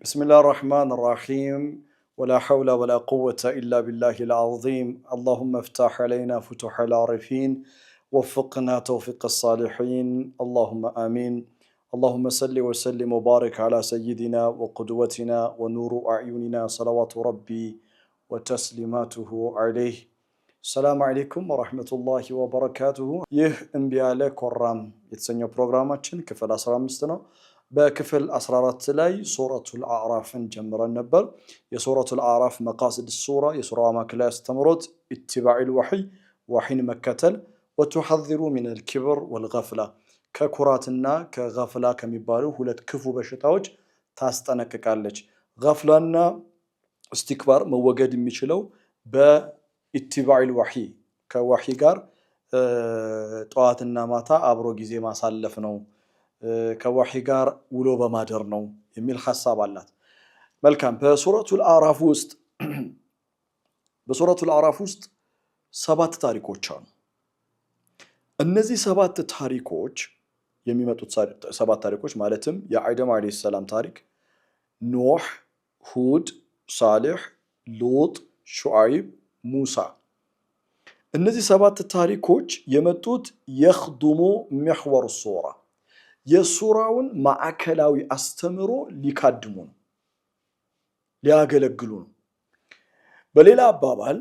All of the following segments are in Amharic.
بسم الله الرحمن الرحيم ولا حول ولا قوة إلا بالله العظيم اللهم افتح علينا فتوح العارفين وفقنا توفيق الصالحين اللهم آمين اللهم صل وسلم وبارك على سيدنا وقدوتنا ونور أعيننا صلوات ربي وتسليماته عليه السلام عليكم ورحمة الله وبركاته يه انبياء كرام يتسنيو بروغراماتشن كفل 15 ነው በክፍል 14 ላይ ሱረቱል አዕራፍን ጀምረን ነበር የሱረቱል አዕራፍ መቃሲድ ሱራ የሱራው ማክላይ አስተምሮት ኢትባኡል ወህይን መከተል ወተሐذሩ من الكبر والغفلة ከኩራትና ከغفላ ከሚባሉ ሁለት ክፉ በሽታዎች ታስጠነቅቃለች غفላና استكبار መወገድ የሚችለው በኢትባኡል ወህይ ከወህይ ጋር ጧትና ማታ አብሮ ጊዜ ማሳለፍ ነው ከወህይ ጋር ውሎ በማደር ነው የሚል ሐሳብ አላት መልካም በሱረቱል አዕራፍ ውስጥ 7 ታሪኮች አሉ እነዚህ 7 ታሪኮች የሚመጡት 7 ታሪኮች ማለትም የአደም አለይሂ ሰላም ታሪክ ኖህ ሁድ ሳሊህ ሉጥ ሹዓይብ ሙሳ እነዚህ 7 ታሪኮች የመጡት يخدሙ محور السورة የሱራውን ማዕከላዊ አስተምሮ ሊካድሙ ነው ሊያገለግሉ ነው በሌላ አባባል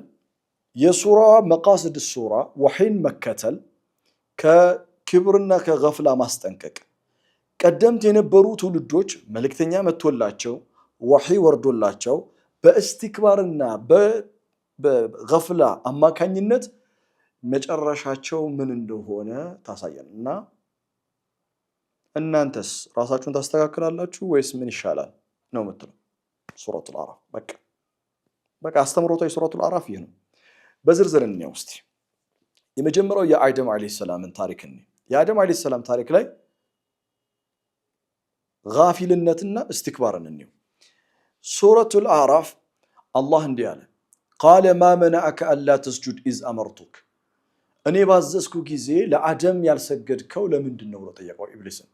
የሱራው መቃሲድ ሱራ ወህይን መከተል ከክብርና ከغفላ ማስጠንቀቅ ቀደምት የነበሩ ትውልዶች መልእክተኛ መጥቶላቸው ወህይ ወርዶላቸው በእስቲክባርና በغفላ አማካኝነት መጨረሻቸው ምን እንደሆነ ታሳየንና እናንተስ ራሳችሁን ታስተካክላላችሁ ወይስ ምን ይሻላል ነው የምትለው ሱረቱል አዕራፍ በቃ አስተምሮታዊ ሱረቱል አዕራፍ ይሄ ነው በዝርዝር እንየው እስቲ የመጀመሪያው የአደም አለይሂ ሰላምን ታሪክ ነው የአደም አለይሂ ሰላም ታሪክ ላይ غافልነትና استكبارን እንየው ሱረቱል አዕራፍ አላህ እንዲህ አለ قال ما منعك الا تسجد اذ امرتك እኔ ባዘዝኩ ጊዜ ለአደም ያልሰገድከው ለምንድን ነው ብሎ ጠየቀው ኢብሊስን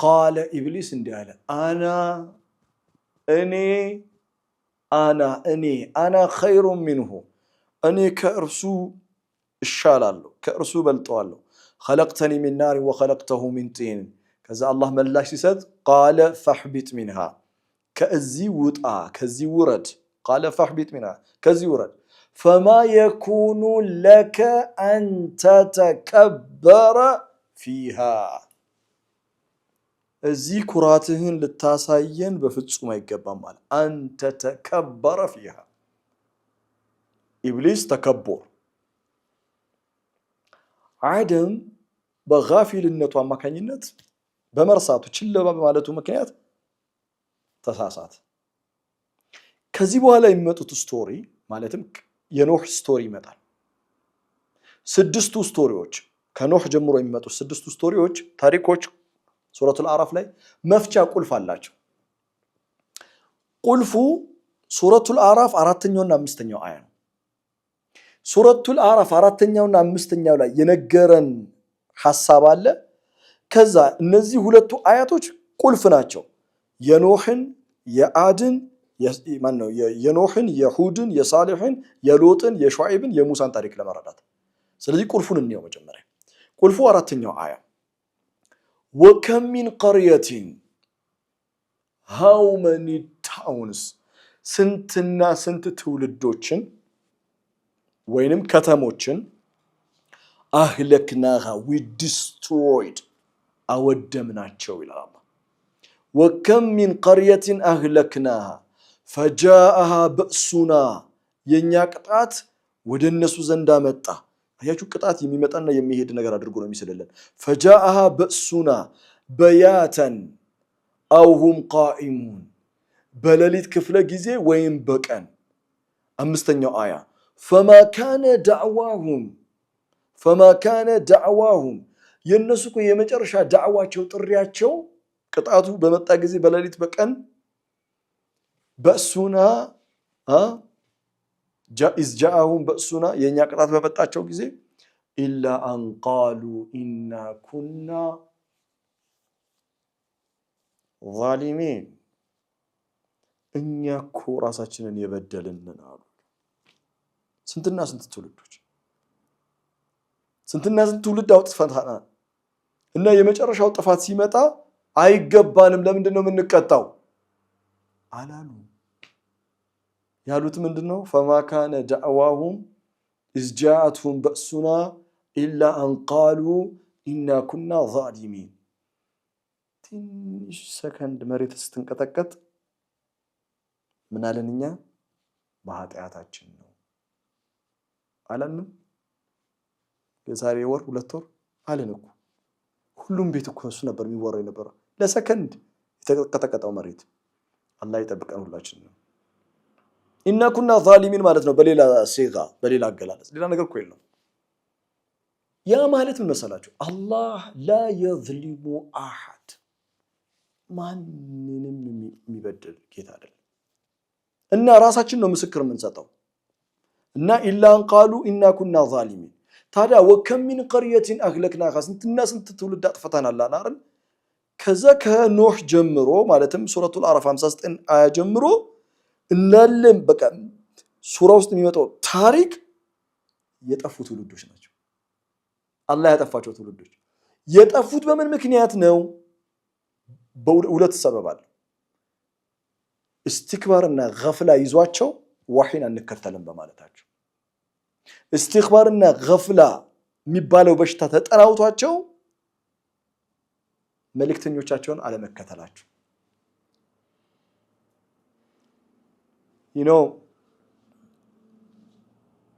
قال إبليس اندياله أنا خير منه أني كأرسو الشالالو كأرسو بلطوالو خلقتني من نار وخلقته من طين كذا الله ملاش يسد قال فاحبط منها كأزي وطا كزي ورد قال فاحبط منها كزي ورد فما يكون لك أن تتكبر فيها እዚህ ኩራትህን ልታሳየን በፍጹም አይገባም ማለት አንተ ተከበረ فيها ኢብሊስ ተከበር አደም በغافልነቱ አማካኝነት በመርሳቱ ችላ በማለቱ ምክንያት ተሳሳተ ከዚህ በኋላ የሚመጡት ስቶሪ ማለትም የኖህ ስቶሪ ይመጣል 6 ስቶሪዎች ከኖህ ጀምሮ የሚመጡት 6 ስቶሪዎች ታሪኮች ሱረቱል አዕራፍ ላይ መፍቻ ቁልፍ አላቸው ቁልፉ ሱረቱል አዕራፍ 4ኛውና 5ኛው አያ ነው ሱረቱል አዕራፍ 4ኛውና 5ኛው ላይ የነገረን ሐሳብ አለ ከዛ እነዚህ ሁለቱ አያቶች ቁልፍ ናቸው የኖህን የአድን የኖህን የሁድን የሳሊህን የሉጥን የሹዓይብን የሙሳን ታሪክ ለመረዳት ስለዚህ ቁልፉን እንየው መጀመሪያ ቁልፉ 4ኛው አያ وكم من قرية how many towns سنتنا سنت تولدوچن ወይንም ከተሞችን አህለክናها we destroyed አወደምናቸው ይላል አላህ وكم من قرية أهلكناها فجاءها بأسنا የኛ ቅጣት ወደነሱ ዘንዳ መጣ አያችሁ ቅጣት የሚመጣና የሚሄድ ነገር አድርጎ ነው የሚሰለለን فجاءها بأسنا بياتا أو هم قائمون በሌሊት ክፍለ ጊዜ ወይም በቀን 5ኛው አያ فما كان دعواهم የነሱ የመጨረሻ ዳዕዋቸው ጥሪያቸው ቅጣቱ በመጣ ጊዜ በሌሊት በቀን بأسنا إذ جاءهم بأسنا የኛ ቅጣት በመጣቸው ጊዜ إلا أن قالوا إنا كنا ظالمين እኛ እኮ ራሳችንን የበደልንን አሉ። ስንትና ስንት ትውልዶች ስንትና ስንት ትውልድ አውጥተናል እና የመጨረሻው ጥፋት ሲመጣ አይገባንም ለምንድነው የምንቀጣው አላሉ። ያሉት ምንድነው? فما كان دعواهم إذ جاءتهم بأسنا إلا أن قالوا إنا كنا ظالمين። ትንሽ ሰከንድ መሬት ስትንቀጠቀጥ ምን አለንኛ? በኃጢአታችን ነው አላልንም? የዛሬ ወር 2 ወር አለን እኮ ሁሉም ቤት እኮ እሱ ነበር የሚወራው ነበር። ለሰከንድ የተቀጠቀጠው መሬት አላህ ይጠብቀን ሁላችን ነው። ኢና ኩና ዛሊሚን ማለት ነው በሌላ ሲጋ በሌላ አገላለጽ፣ ሌላ ነገር እኮ የለም። ያ ማለት ምን መሰላችሁ? አላህ ላ የዝሊሙ አሐድ፣ ማንንም የሚበድል ጌታ አይደለም። እና ራሳችን ነው ምስክር የምንሰጠው እና ኢላ አን ቃሉ ኢና ኩና ዛሊሚን። ታዲያ ወከም ሚን ቀርየቲን አህለክናሃ፣ ስንትና ስንት ትውልድ አጥፍተናል አይደል? ከዛ ከኖህ ጀምሮ ማለትም ሱረቱል አዕራፍ 59 አያ ጀምሮ እናለም በቃ ሱራ ውስጥ የሚመጣው ታሪክ የጠፉ ትውልዶች ናቸው። አላህ ያጠፋቸው ትውልዶች የጠፉት በምን ምክንያት ነው? በሁለት ሰበብ አለ። እስትክባርና ገፍላ ይዟቸው ወህይን አንከተልም በማለታቸው፣ እስትክባርና ገፍላ የሚባለው በሽታ ተጠናውቷቸው መልእክተኞቻቸውን አለመከተላቸው።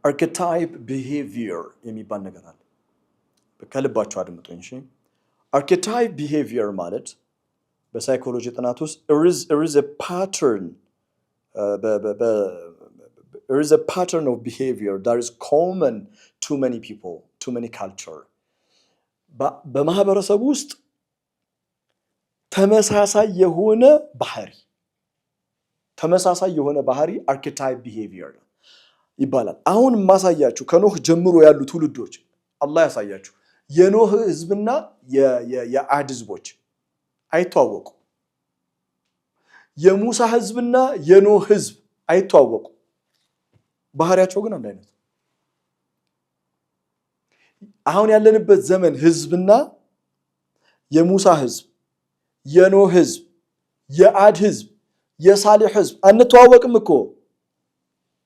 archetype behavior የሚባል ነገር አለ። ከልባቸው አድምጡኝ እሺ። archetype behavior ማለት በሳይኮሎጂ ጥናት ውስጥ there is a pattern of behavior that is common to many people, to many culture. በማህበረሰብ ውስጥ ተመሳሳይ የሆነ ባህሪ archetype behavior ይባላል። አሁን ማሳያችሁ ከኖህ ጀምሮ ያሉ ትውልዶች አላህ ያሳያችሁ። የኖህ ህዝብና የአድ ህዝቦች አይተዋወቁ። የሙሳ ህዝብና የኖህ ህዝብ አይተዋወቁ። ባህሪያቸው ግን አንድ አይነት። አሁን ያለንበት ዘመን ህዝብና የሙሳ ህዝብ፣ የኖህ ህዝብ፣ የአድ ህዝብ፣ የሳሊህ ህዝብ አንተዋወቅም እኮ፣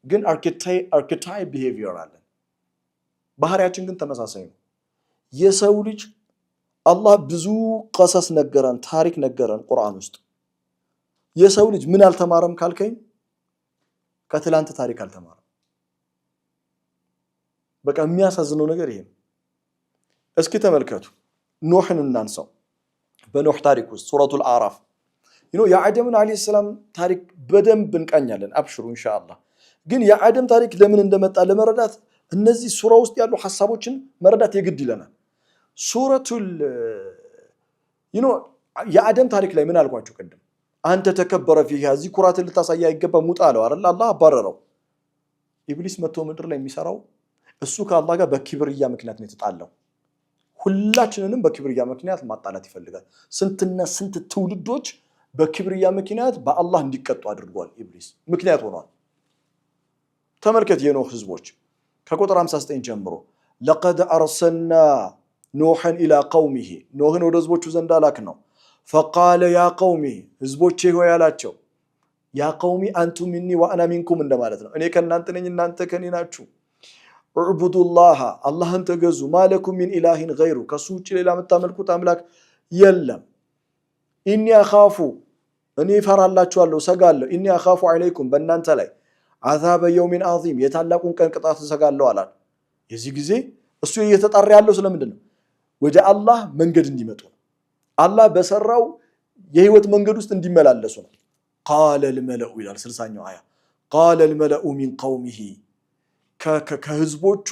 ግን archetype behavior አለ። ባህሪያችን ግን ተመሳሳይ ነው። የሰው ልጅ አላህ ብዙ ቀሰስ ነገረን፣ ታሪክ ነገረን ቁርአን ውስጥ። የሰው ልጅ ምን አልተማረም ካልከኝ ከትላንት ታሪክ አልተማረም። በቃ የሚያሳዝነው ነገር ይሄ ነው። እስኪ ተመልከቱ፣ ኖህን እናንሳው። በኖህ ታሪክ ውስጥ ሱረቱል አዕራፍ የአደምን አለይሂ ሰላም ታሪክ በደንብ እንቃኛለን። አብሽሩ ኢንሻአላህ። ግን የአደም ታሪክ ለምን እንደመጣ ለመረዳት እነዚህ ሱራ ውስጥ ያሉ ሐሳቦችን መረዳት የግድ ይለናል። ሱረቱል የአደም ታሪክ ላይ ምን አልኳችሁ ቅድም? አንተ ተከበረ ፊሃ፣ እዚህ ኩራትን ልታሳያ አይገባም ውጣ አለው አይደል? አላህ አባረረው። ኢብሊስ መጥቶ ምድር ላይ የሚሰራው እሱ ከአላህ ጋር በኪብርያ ምክንያት ነው የተጣለው። ሁላችንንም በኪብርያ ምክንያት ማጣላት ይፈልጋል። ስንትና ስንት ትውልዶች በኪብርያ ምክንያት በአላህ እንዲቀጡ አድርጓል። ኢብሊስ ምክንያት ሆኗል። ተመልከት የኖህ ህዝቦች ከቁጥር 59 ጀምሮ لقد أرسلنا نوحا إلى قومه، ኖህን ወደ ህዝቦቹ ዘንድ አላክ ነው። فقال يا قومي ህዝቦቼ ሆይ አላቸው። ያ قومي أنتم مني وأنا منكم እንደማለት ነው። እኔ ከናንተ ነኝ እናንተ ከኔ ናችሁ። اعبدوا الله አላህን ተገዙ። ما لكم من إله غيره ከሱ ውጪ ሌላ የምታመልኩት አምላክ የለም። ኢኒ አኻፉ እኔ ፈራላችኋለሁ ሰጋለሁ። ኢኒ አኻፉ عليكم በእናንተ ላይ عذاب يوم عظيم የታላቁን ቀን ቅጣት ሰጋለሁ አላል። የዚህ ጊዜ እሱ እየተጣራ ያለው ስለምንድን ነው? ወደ አላህ መንገድ እንዲመጡ ነው። አላህ በሰራው የህይወት መንገድ ውስጥ እንዲመላለሱ ነው። قال الملأ ይላል 60ኛው አያ قال الملأ من قومه ከህዝቦቹ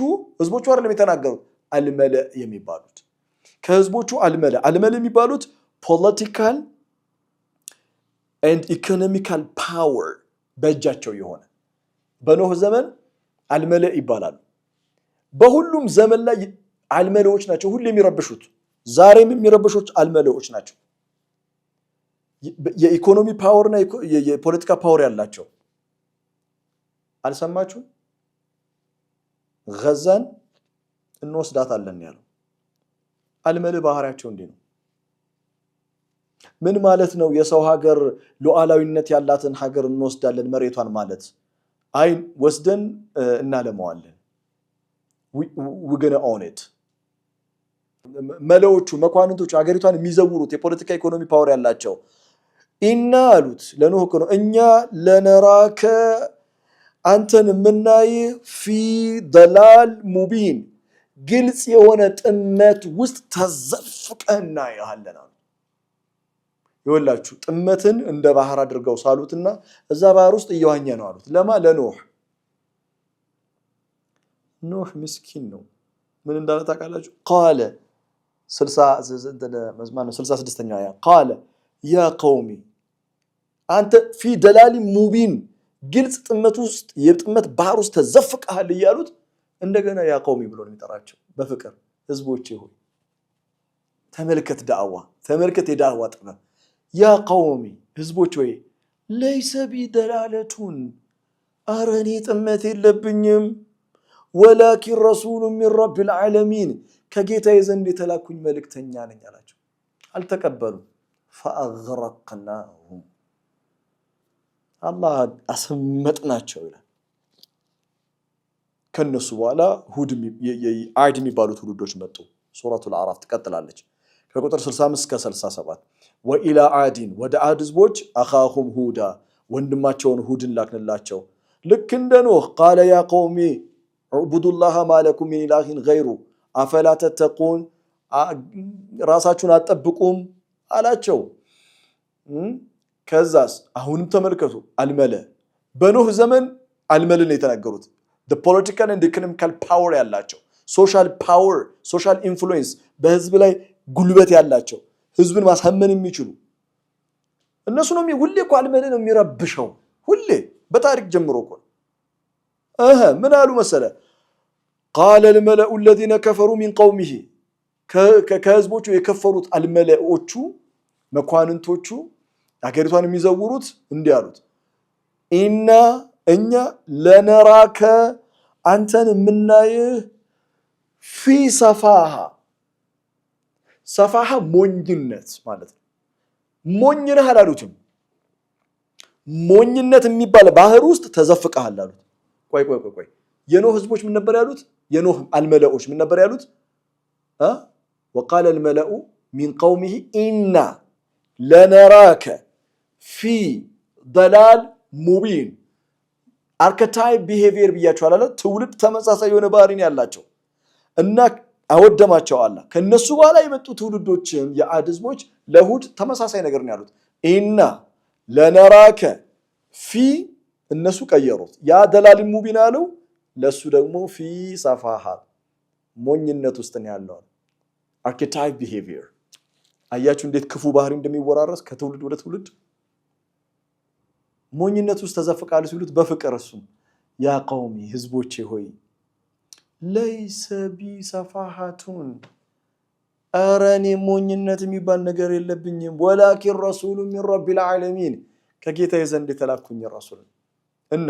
አይደለም የተናገሩት አልመለእ የሚባሉት ከህዝቦቹ አልመለእ የሚባሉት political and economical power በእጃቸው የሆነ በኖህ ዘመን አልመለእ ይባላሉ። በሁሉም ዘመን ላይ አልመለዎች ናቸው ሁሉ የሚረብሹት። ዛሬም የሚረብሹት አልመለዎች ናቸው። የኢኮኖሚ ፓወርና የፖለቲካ ፓወር ያላቸው አልሰማችሁ ጋዛን እንወስዳታለን ያለው አልመልእ ባህሪያቸው እንዴ ነው ምን ማለት ነው የሰው ሀገር ሉዓላዊነት ያላትን ሀገር እንወስዳለን መሬቷን ማለት አይ ወስደን እናለማዋለን we gonna own it መለዎቹ መኳንንቶቹ ሀገሪቷን የሚዘውሩት የፖለቲካ ኢኮኖሚ ፓወር ያላቸው ኢና አሉት ለኖህ ነው እኛ ለነራከ አንተን ምናይ ፊ ضلال ሙቢን ግልጽ የሆነ ጥመት ውስጥ ተዘፍቀና ያለና ይወላችሁ ጥመትን እንደ ባህር አድርገው ሳሉትና እዛ ባህር ውስጥ እየዋኘ ነው አሉት ለማ ለኖህ ኖህ ምስኪን ነው ምን እንዳለ ታውቃላችሁ ቃለ 66ኛው አያ ቃለ ያ قومي አንተ ፊ ضلال ሙቢን ግልጽ ጥመት ውስጥ የጥመት ባህር ውስጥ ተዘፍቀሃል ይያሉት እንደገና ያ قومي ብሎ ነው የሚጠራቸው በፍቅር ህዝቦቼ ሆይ ተመልከት ዳዕዋ ተመልከት የዳዕዋ ጥበብ ያ قومي ህዝቦች ሆይ ليس بي دلالة አረኔ ጥመት የለብኝም ولكن رسول من رب العالمين ከጌታዬ ዘንድ የተላኩኝ መልእክተኛ ነኝ አላቸው አልተቀበሉ فأغرقناهم አላህ አስመጥናቸው ይላል ከነሱ በኋላ ሁድ የአድ የሚባሉት ሁዶች መጡ ሱረቱል አዕራፍ ትቀጥላለች ከቁጥር 65 እስከ 37 وإلى عاد ወደ አድ ህዝቦች أخاهم هودا ወንድማቸውን ሁድን ላክንላቸው ልክ እንደ ኖህ قال يا قومي اعبدوا الله ما لكم من إله غيره أفلا تتقون ራሳችሁን አጠብቁም አላቸው ከዛስ አሁንም ተመልከቱ አልመለ በኖህ ዘመን አልመለን የተናገሩት the political and economical power ያላቸው social power social influence በህዝብ ላይ ጉልበት ያላቸው ህዝብን ማሳመን የሚችሉ እነሱ ነው ሁሌ እኮ አልመለ ነው የሚረብሸው ሁሌ በታሪክ ጀምሮ እኮ ምን አሉ መሰለ قال الملأ الذين كفروا من قومه ከህዝቦቹ የከፈሩት አልመለኦቹ መኳንንቶቹ አገሪቷን የሚዘውሩት እንዲህ አሉት ኢና እኛ ለነራከ አንተን ምናይህ ፊ ሰፋሃ ሰፋሃ ሞኝነት ማለት ነው ሞኝ ነህ አላሉትም ሞኝነት የሚባል ባህር ውስጥ ተዘፍቀሃል አሉት ቆይ የኖህ ህዝቦች ምን ነበር ያሉት የኖህ አልመለኦች ምን ነበር ያሉት وقال الملأ من قومه إنا لنراك في ضلال مبين archetype behavior ብያቸዋል አለ ትውልድ ተመሳሳይ የሆነ ባህሪን ያላቸው እና አወደማቸው አለ ከነሱ በኋላ የመጡ ትውልዶችም የአድ ህዝቦች ለሁድ ተመሳሳይ ነገር ነው ያሉት ኢና ለነራከ ፊ እነሱ ቀየሩት ያ ضلال ሙቢን አለው ለሱ ደግሞ ፊ ሰፋሃ ሞኝነት ውስጥ ነው ያለው archetype behavior አያችሁ እንዴት ክፉ ባህሪ እንደሚወራረስ ከትውልድ ወደ ትውልድ ሞኝነት ውስጥ ተዘፈቃሉ ሲሉት በፍቅር እሱ ያ قومي ህዝቦቼ ሆይ ليس بي سفاهة አረኔ ሞኝነት የሚባል ነገር የለብኝም ولكن رسول من رب العالمين ከጌታዬ ዘንድ የተላኩኝ ረሱል እና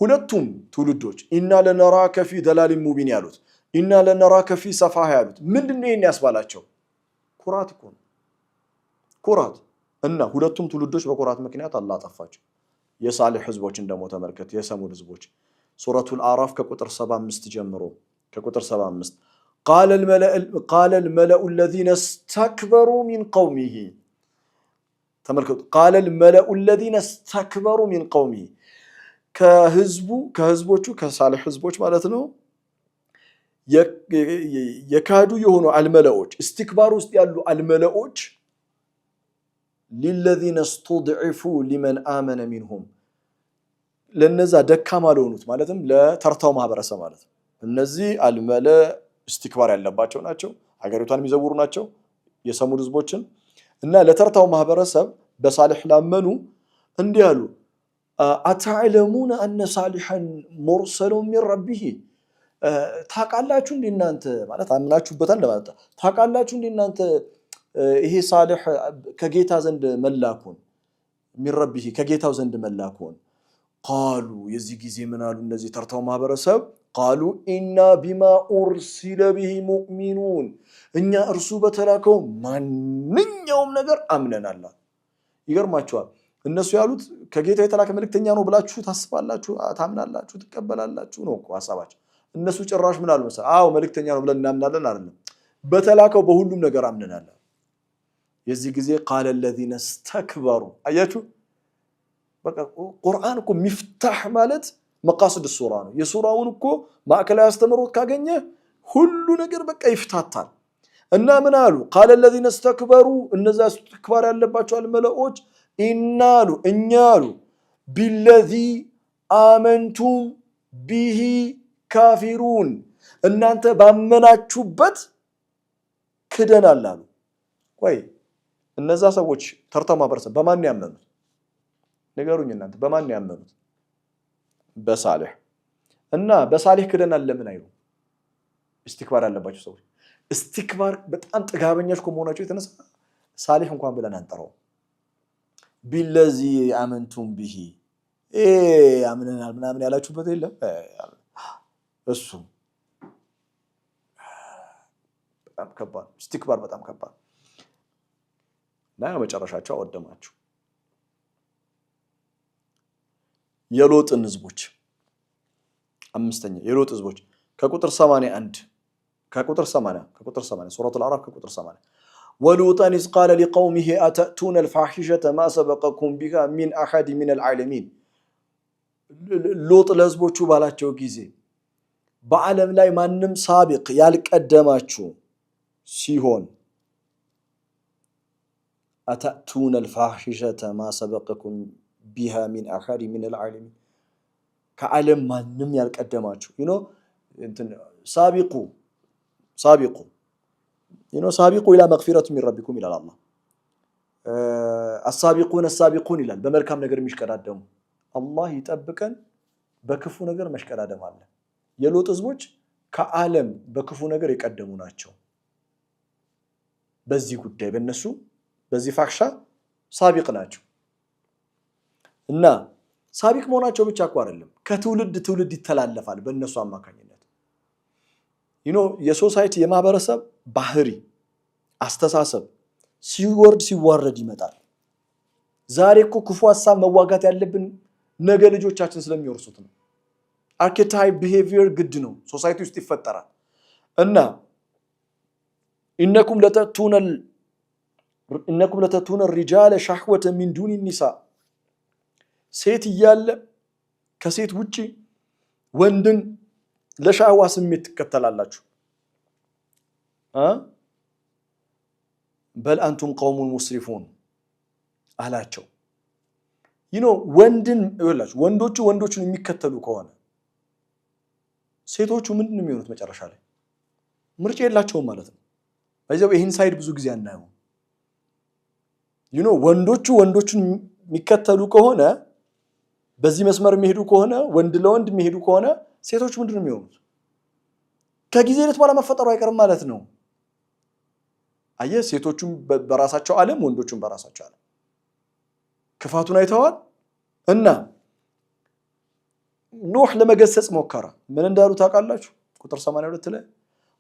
ሁለቱም ትውልዶች ኢና ለነራከ ፊ ضلال ሙቢን ያሉት ኢና ለነራከ ፊ ሰፋሃ ያሉት ምንድነው የሚያስባላቸው ኩራት እኮ ኩራት እና ሁለቱም ትውልዶች በኩራት ምክንያት አላህ አጠፋቸው የሳሊህ ህዝቦችን ደሞ ተመልከቱ የሰሙድ ህዝቦች ሱረቱል አዕራፍ ከቁጥር 75 ጀምሮ ከቁጥር 75 قال الملأ الذين استكبروا من قومه ተመልከቱ قال الملأ الذين استكبروا من قومه ከህዝቦቹ ከሳሊህ ህዝቦች ማለት ነው የካዱ የሆኑ አልመለኦች استكبار ውስጥ ያሉ አልመለኦች للذين استضعفوا لمن آمن منهم ለነዛ ደካማ ለሆኑት ማለትም ለተርታው ማህበረሰብ ማለት እነዚህ አልመለ استكبار ያለባቸው ናቸው ሀገሪቷን የሚዘውሩ ናቸው የሰሙድ ህዝቦችን እና ለተርታው ማህበረሰብ በሳሊህ ላመኑ እንዲያሉ አተዕለሙን አነ ሳሊሐን ሙርሰሉ ሚን ረቢህ ታቃላችሁ እንደናንተ ማለት አምናችሁበታል ለማለት ታቃላችሁ እንደናንተ ይሄ ሳልህ ከጌታ ዘንድ መላኩን من ربه ከጌታው ዘንድ መላኩን قالوا የዚህ ጊዜ ምን አሉ እነዚህ ተርታው ማህበረሰብ قالوا إنا بما أرسل به مؤمنون እኛ እርሱ በተላከው ማንኛውም ነገር አምነናል ይገርማችኋል እነሱ ያሉት ከጌታ የተላከ መልእክተኛ ነው ብላችሁ ታስባላችሁ ታምናላችሁ ትቀበላላችሁ ነው እኮ ሐሳባቸው እነሱ ጭራሽ ምን አሉ መሰለህ አዎ መልእክተኛ ነው ብለን እናምናለን አይደለም በተላከው በሁሉም ነገር አምነናል የዚህ ጊዜ قال الذين استكبروا አያችሁ በቃ ቁርአን እኮ ሚፍታህ ማለት መቃሰድ ሱራ ነው የሱራውን እኮ ማዕከላዊ አስተምሮት ካገኘ ሁሉ ነገር በቃ ይፍታታል እና ምን አሉ قال الذين استكبروا እነዛ استكبار ያለባቸው አልመለኦች ኢናሉ እኛሉ بالذي آمنتم به كافرون እናንተ ባመናችሁበት ክደናል አሉ ወይ እነዛ ሰዎች ተርታው ማህበረሰብ በማን ያመኑት ነገሩኝ እናንተ በማን ያመኑት በሳሊህ እና በሳሊህ ክደናል ለምን አይሉ استكبار ያለባቸው ሰዎች استكبار በጣም ጥጋበኛች ከመሆናቸው የተነሳ ሳሊህ እንኳን ብለን አንጠራው بالذي آمنتم به አምነናል ምናምን ያላችሁበት የለም እሱ በጣም ከባድ استكبار በጣም ከባድ لا መጨረሻቸው አወደማችሁ የሎጥን ህዝቦች አምስተኛ የሎጥ ህዝቦች ከቁጥር 81 ከቁጥር 80 ሱረቱ አልአዕራፍ ከቁጥር 80 ولوطا إذ قال لقومه أتأتون الفاحشة ما سبقكم بها من أحد من العالمين ሎጥ ለህዝቦቹ ባላቸው ጊዜ በዓለም ላይ ማንም ሳቢቅ ያልቀደማችሁ ሲሆን أتأتون الفاحشة ما سبقكم بها من أحد من العالمين كعلم ማንም ያልቀደማችሁ سابقوا سابقوا إلى مغفرة من ربكم إلى الله السابقون ይላል በመልካም ነገር የሚሽቀዳደሙ አላህ ይጠብቀን በክፉ ነገር መሽቀዳደም አለ የሎጥ ህዝቦች ከዓለም በክፉ ነገር የቀደሙ ናቸው በዚህ ጉዳይ በእነሱ በዚህ ፋክሻ ሳቢቅ ናቸው እና ሳቢቅ መሆናቸው ብቻ እኮ አይደለም ከትውልድ ይተላለፋል በእነሱ አማካኝነት የሶሳይቲ የማህበረሰብ ባህሪ አስተሳሰብ ሲዋረድ ይመጣል ዛሬ እኮ ክፉ ሐሳብ መዋጋት ያለብን ነገ ልጆቻችን ስለሚወርሱት ነው አርኬታይፕ ቢሄቪየር ግድ ነው ሶሳይቲ ውስጥ ይፈጠራል እና إنكم لتأتون الرجال شهوة من دون النساء ሴት እያለ ከሴት ውጪ ወንድን ለሻህዋ ስሜት ትከተላላችሁ بل أنتم قوم مسرفون አላቸው ወንድን ይላችሁ ወንዶቹን የሚከተሉ ከሆነ ሴቶቹ ምንድነው የሚሆኑት መጨረሻ ላይ ምርጫ የላቸውም ማለት ነው በዚያው ይሄን ሳይድ ብዙ ጊዜ አናየው ወንዶቹን የሚከተሉ ከሆነ በዚህ መስመር የሚሄዱ ከሆነ ወንድ ለወንድ የሚሄዱ ከሆነ ሴቶቹ ምንድነው የሚሆኑት ከጊዜ ለት በኋላ መፈጠሩ አይቀርም ማለት ነው ሴቶቹም በራሳቸው ዓለም ወንዶቹም በራሳቸው ዓለም ክፋቱን አይተዋል እና ኖህ ለመገሰጽ ሞከረ ምን እንዳሉ ታውቃላችሁ ቁጥር 82 ላይ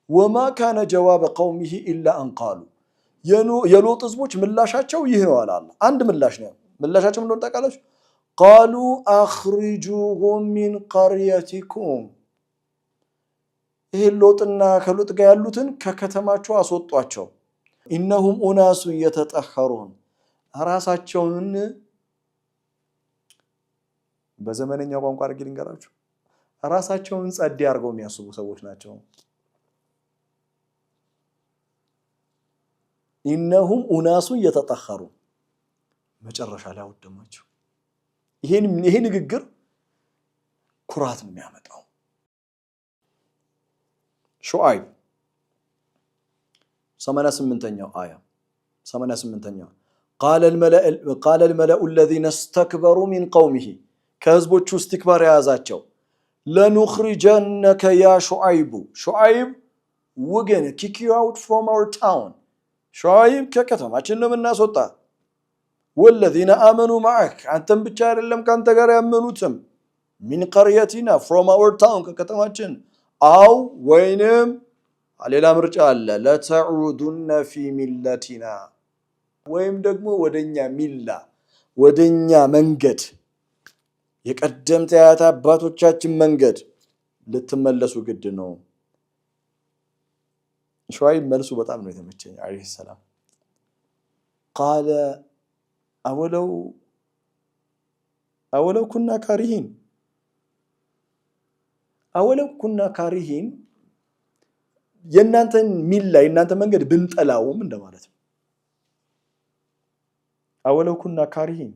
وما كان جواب قومه الا ان قالوا የሎጥ ህዝቦች ምላሻቸው ይህ ነው አለ አንድ ምላሽ ነው ምላሻቸው ምን እንደሆነ ታውቃላችሁ قالوا اخرجوهم من قريتكم ሎጥና ከሎጥ ጋር ያሉትን ከከተማቸው አስወጧቸው انهم اناس يتطهرون ራሳቸውን በዘመነኛው ቋንቋ አድርጌ ልንገራችሁ ራሳቸውን ጸድ ያርገው የሚያስቡ ሰዎች ናቸው إنهم أناس يتطهرون መጨረሻ ላይ አወደማቸው ይሄ ንግግር ኩራት ነው የሚያመጣው ሹዓይብ 88ኛው አያ 88ኛው قال الملأ الذين استكبروا من قومه ከህዝቦቹ استكبار ያዛቸው لنخرجنك يا شعيب we're going to kick you out from our town ሹዓይብ ከከተማችን ነው የምናስወጣ والذين آمنوا معك አንተም ብቻ አይደለም ካንተ ጋር ያመኑትም من قريتنا from our town ከከተማችን አው ወይንም ሌላ ምርጫ አለ ለተዑዱነ في ملتنا ወይም ደግሞ ወደኛ ሚላ ወደኛ መንገድ የቀደምት አያት አባቶቻችን መንገድ ልትመለሱ ግድ ነው ሹዓይብ መልሱ በጣም ነው የተመቸኝ አለይሂ ሰላም قال أولو كنا كارهين የናንተን ሚላ የናንተ መንገድ ብንጠላውም እንደማለት ነው أولو كنا كارهين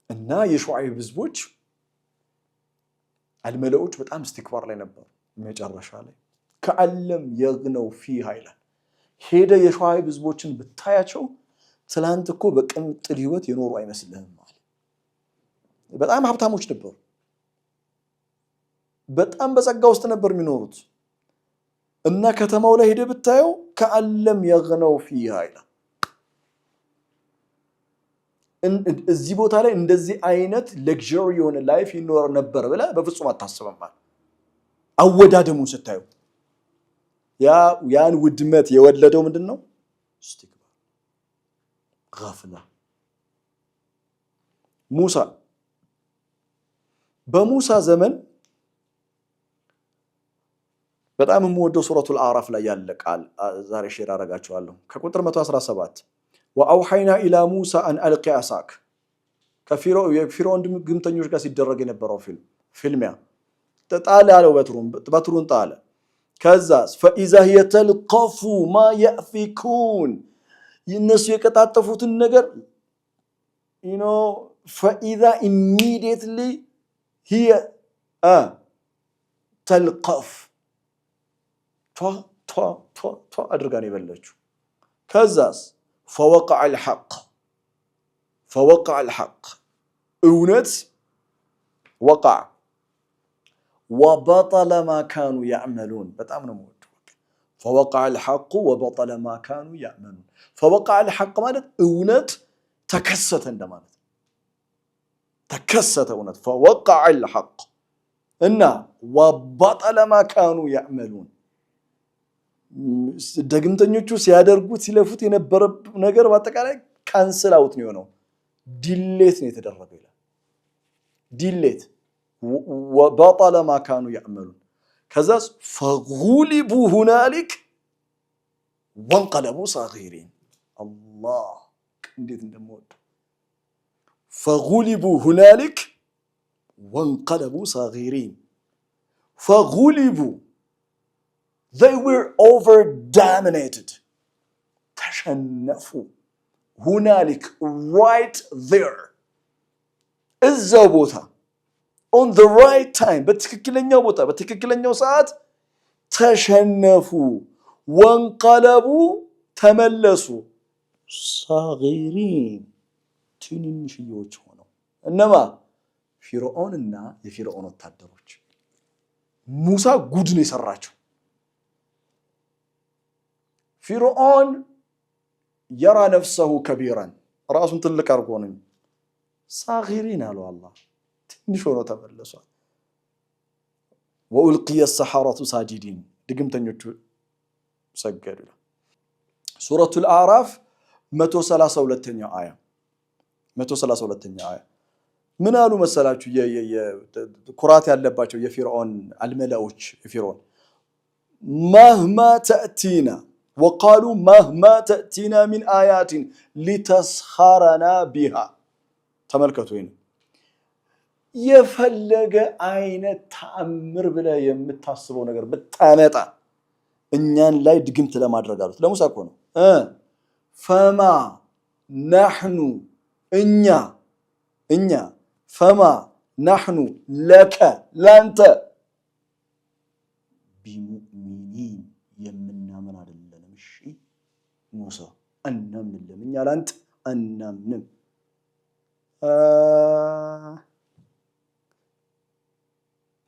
እና የሹዓይብ ህዝቦች አልመለኡች በጣም እስትክባር ላይ ነበሩ መጨረሻ ላይ ከዓለም የግነው ፊሃ ይላል ሄደ የሹዓይብ ህዝቦችን ብታያቸው ትላንት እኮ በቅምጥል ህይወት የኖሩ አይመስልህም ማለት በጣም ሀብታሞች ነበሩ በጣም በጸጋ ውስጥ ነበር የሚኖሩት እና ከተማው ላይ ሄደ ብታየው ከዓለም የግነው ፊሃ ይላል እዚህ ቦታ ላይ እንደዚህ አይነት ለግዠሪ የሆነ ላይፍ ይኖር ነበር ብለ በፍጹም አታስበም ማለት አወዳደሙን ስታዩ ያን ውድመት የወለደው ምንድነው እስትክባር غفله ሙሳ በሙሳ ዘመን በጣም የምወደው ሱረቱል አዕራፍ ላይ ያለ ቃል ዛሬ ሼር አደርጋችኋለሁ ከቁጥር 117 وأوحينا إلى موسى أن ألقي عصاك كفيرون ግምተኞች ጋር ሲደረግ የነበረው ፊልሚያ ተጣለ ያለው በትሩን ጣለ ከዛስ فإذا هي تلقف ما يأفكون የነሱ የቀጣጠፉትን ነገር فإذا immediately هي تلقف ቷ አድርጋ ነው የበለችው ከዛስ فوقع الحق እውነት وقع وبطل ما كانوا يعملون በጣም ነው የምወደው فوقع الحق وبطل ما كانوا يعملون فوقع الحق ማለት እውነት ተከሰተ እንደማለት ተከሰተ እውነት فوقع الحق እና وبطل ما كانوا يعملون ደግምተኞቹ ሲያደርጉት ሲለፉት የነበረ ነገር በአጠቃላይ ካንሰል አውት ነው የሆነው ዲሌት ነው የተደረገው ይላል ዲሌት وبطل ما كانوا يعملون ከዛስ فغلبوا هنالك وانقلبوا صاغرين الله እንዴት እንደምወድ فغلبوا هنالك وانقلبوا صاغرين فغلبوا they were over dominated تشنفوا هنالك right there እዛው ቦታ on the right time በትክክለኛው ቦታ በትክክለኛው ሰዓት ተሸነፉ ወንቀለቡ ተመለሱ صاغرين ትንንሽዮች ሆነው እነማ ፊርዖንና የፊርዖን ወታደሮች ሙሳ ጉድ ነው የሰራቸው ፊርዖን يرى نفسه كبيرا راسن ትልቅ አርጎ ነው صاغرين አለው አላህ ትንሽ ሆኖ ተመለሱ وألقي السحرة ساجدين ድግምተኞቹ ሰገዱ ሱረቱ አልአዕራፍ 132ኛው አያ 132ኛው አያ ምን አሉ መሰላችሁ ኩራት ያለባቸው የፊርዖን አልመላዎች የፊርዖን مهما تأتينا وقالوا مهما تأتينا من آيات لتسخرنا بها ተመልከቱ የፈለገ አይነት ተአምር ብለ የምታስበው ነገር በጣመጣ እኛን ላይ ድግምት ለማድረግ አሉት ለሙሳ እኮ ነው فما نحن እኛ فما نحن لك لانت بمؤمنين የምናምን አይደለም እሺ ሙሳ እናምንም እኛ ላንተ እናምንም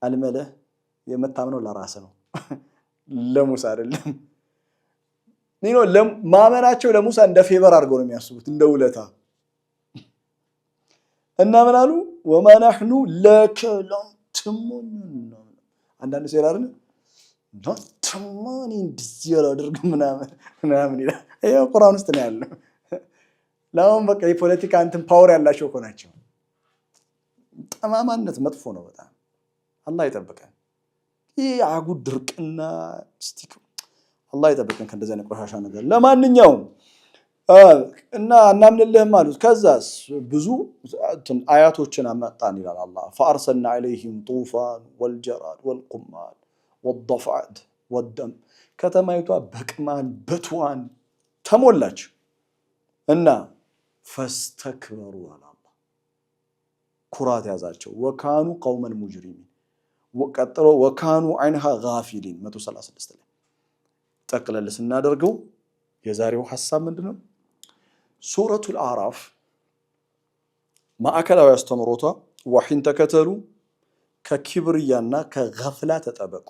አልመለህ የምታምነው ለራስ ነው ለሙሳ አይደለም ማመናቸው ለሙሳ እንደ ፌቨር አድርገው ነው የሚያስቡት እንደ ውለታ እና ምን አሉ ወማ نحن لك لنتمنن አንዳንድ ሰው ይላል ለንተማኒ እንደዚህ ያላደርግ ምናምን ይላል ይሄ ቁርአን ውስጥ ነው ያለው ለምን በቃ የፖለቲካ እንትን ፓወር ያላቸው እኮ ናቸው ጠማማነት መጥፎ ነው በጣም አላህ ይጠብቀን ይሄ አጉድ ድርቅና ስቲክ አላህ ይጠብቀን ከእንደዚህ አይነት ቆሻሻ ነገር ለማንኛውም እና እናምንልህም አሉት ከዛስ ብዙ አያቶችን አመጣን ይላል አላህ فارسلنا عليهم طوفان والجراد والقمل والضفادع والدم ከተማይቷ በቅማል በትዋን ተሞላች እና فاستكبروا على الله ኩራት ያዛቸው وكانوا قوما مجرمين ወቀጥሮ وكانوا عنها غافلين 136 ላይ ጠቅለል ስናደርገው የዛሬው ሐሳብ ምንድነው ሱረቱል አዕራፍ ማዕከላዊ አስተምሮቷ ወሂን ተከተሉ ከኪብርያና ከገፍላ ተጠበቁ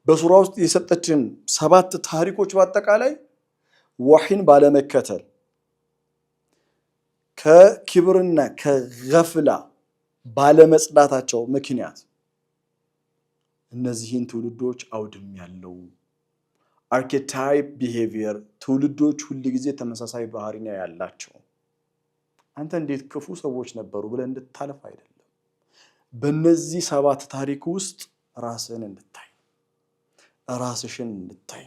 በሱራ ውስጥ የሰጠችን 7 ታሪኮች በአጠቃላይ ወሂን ባለመከተል ከኪብርና ከገፍላ ባለመጽዳታቸው ምክንያት እነዚህን ትውልዶች አውድም ያለው archetype behavior ትውልዶች ሁሉ ጊዜ ተመሳሳይ ባህሪ ነው ያላቸው አንተ እንዴት ክፉ ሰዎች ነበሩ ብለ እንድታለፍ አይደለም በእነዚህ 7 ታሪክ ውስጥ ራስህን እንድታይ ራስሽን እንድታይ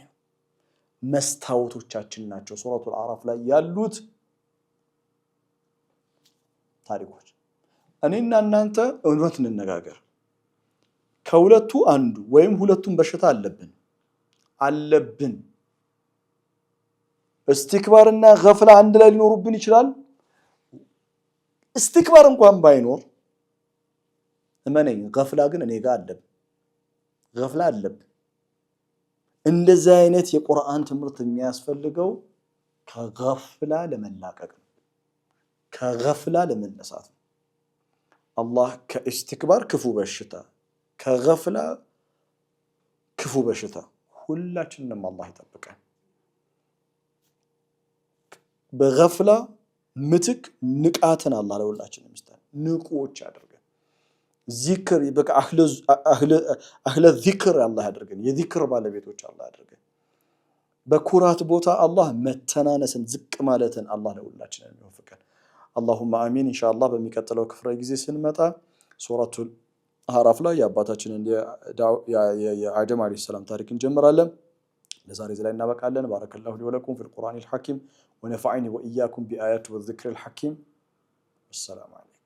መስታወቶቻችን ናቸው ሱረቱል አዕራፍ ላይ ያሉት ታሪኮች እኔና እናንተ እውነት እንነጋገር ከሁለቱ አንዱ ወይም ሁለቱም በሽታ አለብን استكبارና ገፍላ አንድ ላይ ሊኖርብን ይችላል استكبار እንኳን ባይኖር እመነኝ ገፍላ ግን እኔ ጋር አለ ገፍላ አለብ እንደዚህ አይነት የቁርአን ትምህርት የሚያስፈልገው ከገፍላ ለመላቀቅ ከገፍላ ለመነሳት አላህ ከእስትክባር ክፉ በሽታ ከገፍላ ክፉ በሽታ ሁላችንንም አላህ ይጠብቀን በገፍላ ምትክ ንቃትን አላህ ለሁላችንም ይስጠን ንቁዎች ያደርገን ዚክር በቃ አህለ ዚክር አላህ ያደርገን የዚክር ባለቤቶች አላህ ያደርገን በኩራት ቦታ አላህ መተናነስን ዝቅ ማለትን አላህ ለሁላችንም ይወፍቀን اللهم آمين إن شاء الله በሚቀጥለው ክፍለ ጊዜ ስንመጣ ሱረቱል አዕራፍ ላይ ያባታችንን የአደም አለይሂ ሰላም ታሪክ እንጀምራለን ለዛሬ ላይ እናበቃለን بارك الله لي ولكم في القرآن الحكيم ونفعني وإياكم بآيات والذكر الحكيم والسلام عليكم